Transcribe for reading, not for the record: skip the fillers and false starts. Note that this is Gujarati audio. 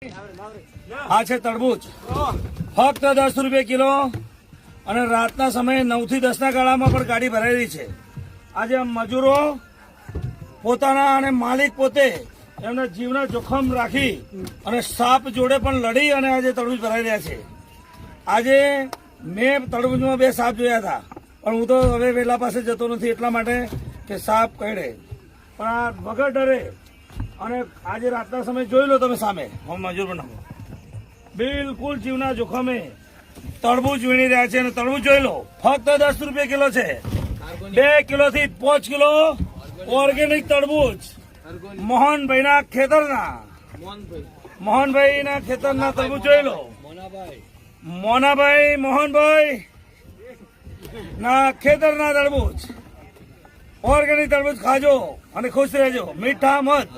આ છે તરબૂચ, ફક્ત 10 રૂપિયા કિલો અને રાતના સમયે 9 થી 10 ના ગાળામાં પણ ગાડી ભરાયેલી છે. આજે મજૂરો પોતાના અને માલિક પોતે એમના જીવના જોખમ રાખી અને સાપ જોડે પણ લડી અને આજે તરબૂચ ભરાઈ રહ્યા છે. આજે મેં તરબૂચમાં 2 સાપ જોયા હતા, પણ હું તો હવે વેલા પાસે જતો નથી એટલા માટે કે સાપ કરડે, પણ આ વગર ડરે અને આજે રાતના સમય જોઈ લો તમે સામે મજૂર બનાવો બિલકુલ જીવના જોખમે તરબૂચ વીણી રહ્યા છે અને તરબૂચ જોઈ લો ફક્ત 10 રૂપિયા કિલો છે. 2 કિલો થી 5 કિલો ઓર્ગેનિક તરબૂચ મોહનભાઈના ખેતરના તરબૂચ જોઈ લો. મોનાભાઈ મોહનભાઈ ના ખેતરના તરબૂચ ઓર્ગેનિક તરબૂચ ખાજો અને ખુશ રહેજો. મીઠા મત